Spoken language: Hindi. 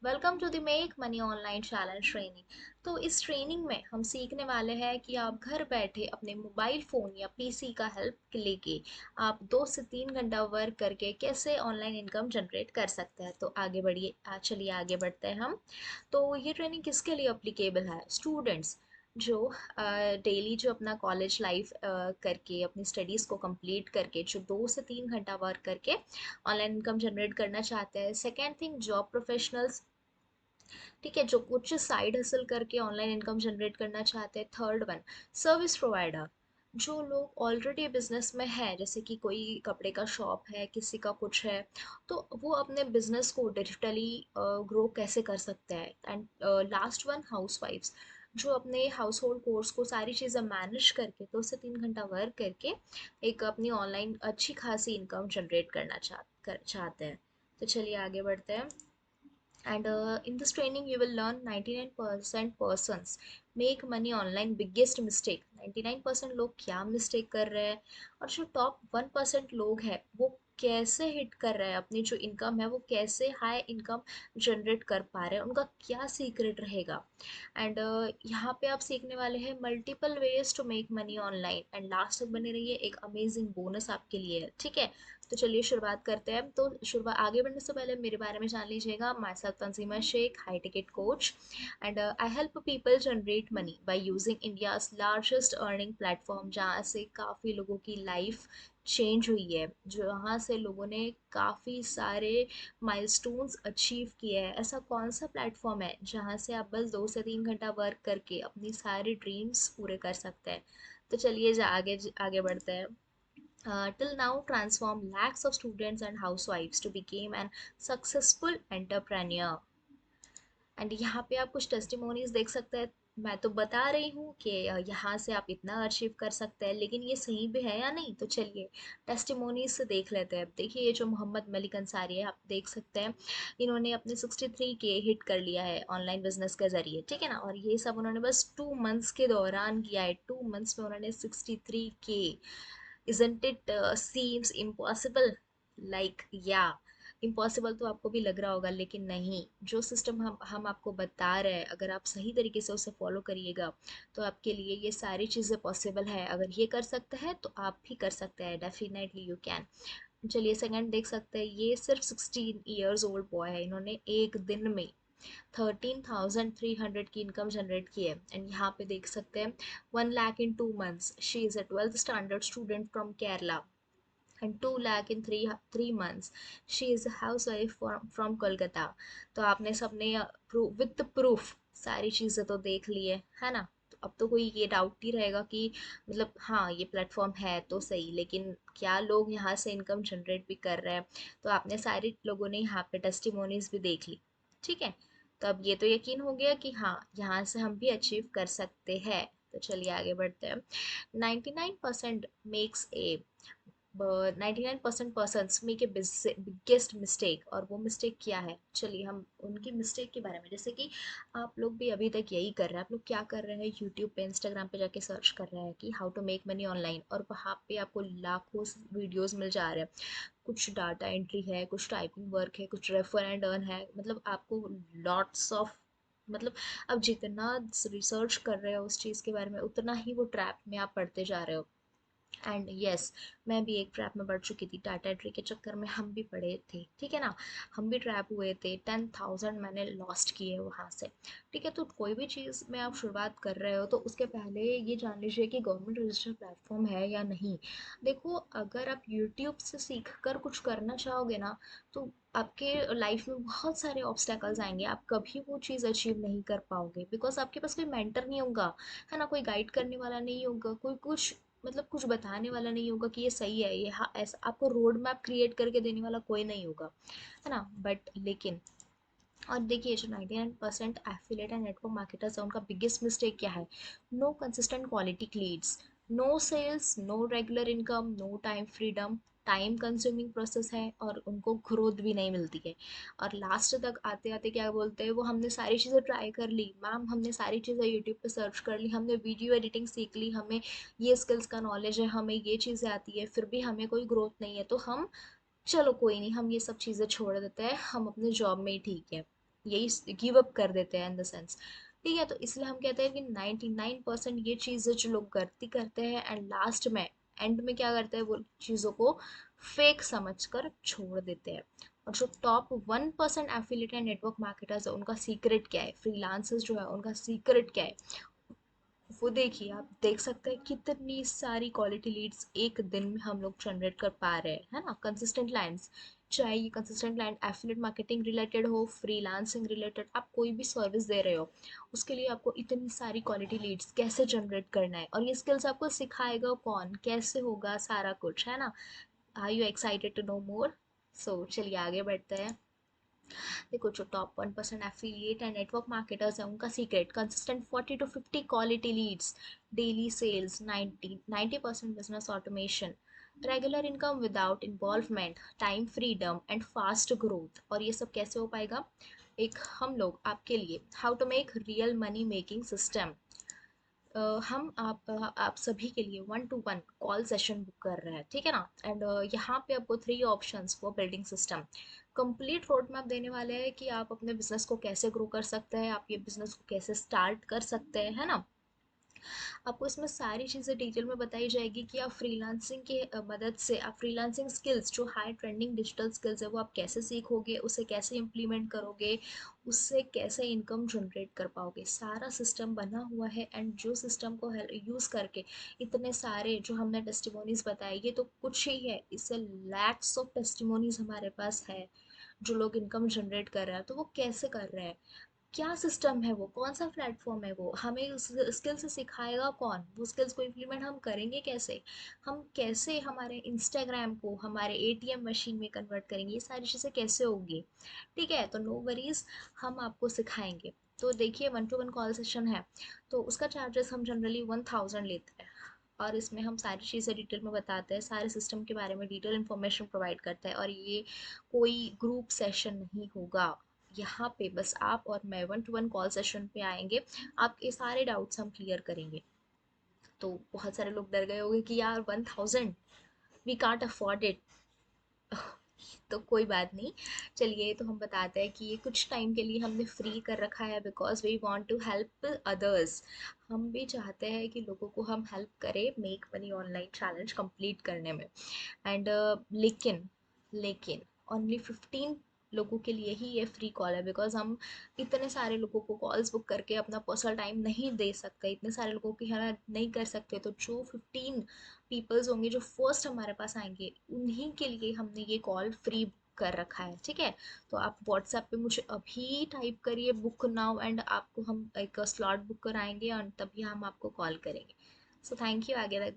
Welcome to the make money online challenge training. तो इस ट्रेनिंग में हम सीखने वाले हैं कि आप घर बैठे अपने मोबाइल फ़ोन या पीसी का हेल्प लेके आप 2 से 3 घंटा वर्क करके कैसे ऑनलाइन इनकम जनरेट कर सकते हैं। तो आगे बढ़िए, चलिए आगे बढ़ते हैं हम। तो ये ट्रेनिंग किसके लिए अप्लीकेबल है? स्टूडेंट्स जो डेली जो अपना कॉलेज लाइफ करके अपनी स्टडीज़ को कंप्लीट करके जो 2 से 3 घंटा वर्क करके ऑनलाइन इनकम जनरेट करना चाहते हैं। सेकेंड थिंग, जॉब प्रोफेशनल्स, ठीक है, जो कुछ साइड हसल करके ऑनलाइन इनकम जनरेट करना चाहते हैं। थर्ड वन, सर्विस प्रोवाइडर, जो लोग ऑलरेडी बिजनेस में है, जैसे कि कोई कपड़े का शॉप है, किसी का कुछ है, तो वो अपने बिजनेस को डिजिटली ग्रो कैसे कर सकते हैं। And last one, house wives, जो अपने हाउस होल्ड कोर्स को सारी चीज़ें मैनेज करके 2 से 3 घंटा वर्क करके एक अपनी ऑनलाइन अच्छी खासी इनकम जनरेट करना चाहते हैं। तो चलिए आगे बढ़ते हैं। And in this training you will learn 99% persons make money online biggest mistake, 99% लोग क्या मिस्टेक कर रहे हैं, और जो टॉप 1% लोग हैं वो कैसे हिट कर रहे हैं, अपनी जो इनकम है वो कैसे हाई इनकम जनरेट कर पा रहे हैं, उनका क्या सीक्रेट रहेगा। एंड यहाँ पे आप सीखने वाले हैं multiple ways to make money online. And last तक बने रहिए, एक अमेजिंग बोनस आपके लिए है, ठीक है। तो चलिए शुरुआत करते हैं। तो शुरुआत आगे बढ़ने से पहले मेरे बारे में जान लीजिएगा। Myself Tanzima Shaikh, high ticket coach, and I help people generate money by using India's largest earning platform, जहाँ से काफ़ी लोगों की लाइफ चेंज हुई है, जहाँ से लोगों ने काफ़ी सारे माइलस्टोन्स अचीव किए हैं। ऐसा कौन सा प्लेटफॉर्म है जहाँ से आप बस 2 से 3 घंटा वर्क करके अपनी सारी ड्रीम्स पूरे कर सकते हैं? तो चलिए आगे आगे बढ़ते हैं। Till now transform lakhs of students and housewives to become an successful entrepreneur। And यहाँ पे आप कुछ टेस्टिमोनीज देख सकते हैं। मैं तो बता रही हूँ कि यहाँ से आप इतना अचीव कर सकते हैं, लेकिन ये सही भी है या नहीं? तो चलिए टेस्टिमोनीज से देख लेते हैं। अब देखिए, ये जो मोहम्मद मलिक अंसारी है, आप देख सकते हैं, इन्होंने अपने 63K हिट कर लिया है ऑनलाइन बिजनेस के जरिए, ठीक है ना। और ये सब उन्होंने बस 2 मंथ्स के दौरान किया है। 2 मंथ्स में उन्होंने 63K। isn't it seems impossible? like yeah, impossible तो आपको भी लग रहा होगा, लेकिन नहीं, जो सिस्टम हम आपको बता रहे हैं, अगर आप सही तरीके से उसे फॉलो करिएगा तो आपके लिए ये सारी चीज़ें पॉसिबल है। अगर ये कर सकते हैं तो आप भी कर सकते हैं, डेफिनेटली यू कैन। चलिए सेकंड देख सकते हैं। ये सिर्फ 16 ईयर्स ओल्ड बॉय है, इन्होंने एक दिन में 13,300 की इनकम जनरेट की है। एंड यहाँ पे देख सकते हैं 1 लाख इन 2 months. She is a 12th standard student from Kerala. And 2 lakh in three months. She is a house wife from Kolkata. तो आपने सबने विद प्रूफ सारी चीज़ें तो देख ली है ना। तो अब तो कोई ये डाउट नहीं रहेगा कि मतलब हाँ ये प्लेटफॉर्म है तो सही, लेकिन क्या लोग यहाँ से इनकम जनरेट भी कर रहे हैं? तो आपने सारे लोगों ने यहाँ पे टेस्टिमोनीज भी देख ली, ठीक है। तो अब ये तो यकीन हो गया कि हाँ यहाँ से हम भी अचीव कर सकते हैं। तो चलिए आगे बढ़ते हैं। 99% makes a 99% persons make a biggest mistake. और वो मिस्टेक क्या है? चलिए हम उनकी मिस्टेक के बारे में, जैसे कि आप लोग भी अभी तक यही कर रहे हैं। आप लोग क्या कर रहे हैं? यूट्यूब पे, इंस्टाग्राम पे जाके सर्च कर रहे हैं कि how to make money online, और वहाँ पे आपको लाखों वीडियोस मिल जा रहे हैं। कुछ डाटा एंट्री है, कुछ टाइपिंग वर्क है, कुछ रेफर एंड अर्न है, मतलब आपको लॉट्स ऑफ, मतलब आप जितना रिसर्च कर रहे हो उस चीज़ के बारे में, उतना ही वो ट्रैप में आप पढ़ते जा रहे हो। एंड यस, मैं भी एक ट्रैप में पड़ चुकी थी। डाटा एंट्री के चक्कर में हम भी पड़े थे, ठीक है ना। हम भी ट्रैप हुए थे। 10,000 मैंने लॉस्ट किए वहाँ से, ठीक है। तो कोई भी चीज़ में आप शुरुआत कर रहे हो तो उसके पहले ये जान लीजिए कि गवर्नमेंट रजिस्टर्ड प्लेटफॉर्म है या नहीं। देखो, अगर आप यूट्यूब से सीख कर कुछ करना चाहोगे ना, तो आपके लाइफ में बहुत सारे ऑब्स्टेकल्स आएंगे। आप कभी वो चीज़ अचीव नहीं कर पाओगे, बिकॉज आपके पास कोई मेंटर नहीं होगा, है ना। कोई गाइड करने वाला नहीं होगा, कोई कुछ मतलब कुछ बताने वाला नहीं होगा कि ये सही है, ये हाँ ऐसा आपको रोड मैप क्रिएट करके देने वाला कोई नहीं होगा, है ना। बट लेकिन, और देखिए, जो 99% एफिलेट एंड नेटवर्क मार्केटर्स है, उनका बिगेस्ट मिस्टेक क्या है? No consistent quality leads, no sales, no regular income, no time freedom. Time consuming process है और उनको ग्रोथ भी नहीं मिलती है। और लास्ट तक आते आते क्या बोलते हैं वो, हमने सारी चीज़ें ट्राई कर ली मैम, हमने सारी चीज़ें यूट्यूब पे सर्च कर ली, हमने वीडियो एडिटिंग सीख ली, हमें ये स्किल्स का नॉलेज है, हमें ये चीज़ें आती है, फिर भी हमें कोई ग्रोथ नहीं है। तो हम, चलो कोई नहीं, हम ये सब चीज़ें छोड़ देते हैं, हम अपने जॉब में ही ठीक है। यही गिव अप कर देते हैं इन द सेंस। ठीक है, तो इसलिए हम कहते हैं कि 99% ये चीज़ें जो लोग गलती करते हैं एंड लास्ट में एंड में क्या करते हैं, वो चीज़ों को फेक समझ कर छोड़ देते हैं। और जो top 1% affiliate and network marketers है उनका सीक्रेट क्या है, फ्रीलांसर्स जो है उनका सीक्रेट क्या है, वो देखिए। आप देख सकते हैं कितनी सारी क्वालिटी लीड्स एक दिन में हम लोग जनरेट कर पा रहे हैं, है ना, कंसिस्टेंट क्लाइंट्स। चाहे ये consistent client affiliate marketing related हो, फ्रीलांसिंग रिलेटेड, आप कोई भी सर्विस दे रहे हो, उसके लिए आपको इतनी सारी क्वालिटी लीड्स कैसे जनरेट करना है, और ये स्किल्स आपको सिखाएगा कौन, कैसे होगा, सारा कुछ, है ना। Are you excited to know more? So चलिए आगे बढ़ते हैं। देखो, जो top 1% affiliate and network marketers हैं उनका secret, consistent 40 to 50 quality leads, daily sales 90% business automation, regular income without involvement, time freedom and fast growth. और ये सब कैसे हो पाएगा, एक हम लोग आपके लिए how to make real money making system. हम आप सभी के लिए 1 to 1 कॉल सेशन बुक कर रहे हैं, ठीक है ना। एंड यहाँ पे आपको 3 options for building system, complete road map देने वाले हैं कि आप अपने बिजनेस को कैसे ग्रो कर सकते हैं, आप ये बिजनेस को कैसे स्टार्ट कर सकते हैं, है ना। आपको इसमें सारी चीज़ें डिटेल में बताई जाएगी कि आप फ्रीलांसिंग के मदद से आप फ्रीलांसिंग स्किल्स जो हाई ट्रेंडिंग डिजिटल स्किल्स है वो आप कैसे सीखोगे, उसे कैसे इम्प्लीमेंट करोगे, उससे कैसे इनकम जनरेट कर पाओगे, सारा सिस्टम बना हुआ है। एंड जो सिस्टम को यूज़ करके इतने सारे जो हमने टेस्टिमोनीज बताए, ये तो कुछ ही है, इससे लैक्स ऑफ टेस्टिमोनीज हमारे पास है जो लोग इनकम जनरेट कर रहे हैं। तो वो कैसे कर रहे हैं, क्या सिस्टम है वो, कौन सा प्लेटफॉर्म है वो, हमें उस स्किल से सिखाएगा कौन, वो स्किल्स को इम्प्लीमेंट हम करेंगे कैसे, हम कैसे हमारे इंस्टाग्राम को हमारे एटीएम मशीन में कन्वर्ट करेंगे, ये सारी चीज़ें कैसे होगी। ठीक है, तो नो वरीज, हम आपको सिखाएंगे। तो देखिए, 1 to 1 कॉल सेशन है, तो उसका चार्जेस हम जनरली 1000 लेते हैं। और इसमें हम सारी चीज़ें डिटेल में बताते हैं, सारे सिस्टम के बारे में डिटेल इन्फॉर्मेशन प्रोवाइड करते हैं। और ये कोई ग्रुप सेशन नहीं होगा, यहाँ पे बस आप और मैं 1 to 1 कॉल सेशन पे आएंगे, आपके सारे डाउट्स हम क्लियर करेंगे। तो बहुत सारे लोग डर गए होंगे कि यार 1000, वी कांट अफोर्ड इट। तो कोई बात नहीं, चलिए, तो हम बताते हैं कि ये कुछ टाइम के लिए हमने फ्री कर रखा है because we want to help others. हम भी चाहते हैं कि लोगों को हम हेल्प करें make money online challenge complete करने में। एंड लेकिन ओनली 15 लोगों के लिए ही ये फ्री कॉल है, बिकॉज हम इतने सारे लोगों को कॉल्स बुक करके अपना पर्सनल टाइम नहीं दे सकते, इतने सारे लोगों की हेल्प नहीं कर सकते। तो जो 15 पीपल्स होंगे जो फर्स्ट हमारे पास आएंगे, उन्हीं के लिए हमने ये कॉल फ्री कर रखा है, ठीक है। तो आप व्हाट्सएप पे मुझे अभी टाइप करिए बुक नाउ, एंड आपको हम एक स्लॉट बुक कराएंगे और तभी हम आपको कॉल करेंगे। सो थैंक यू, आगे तक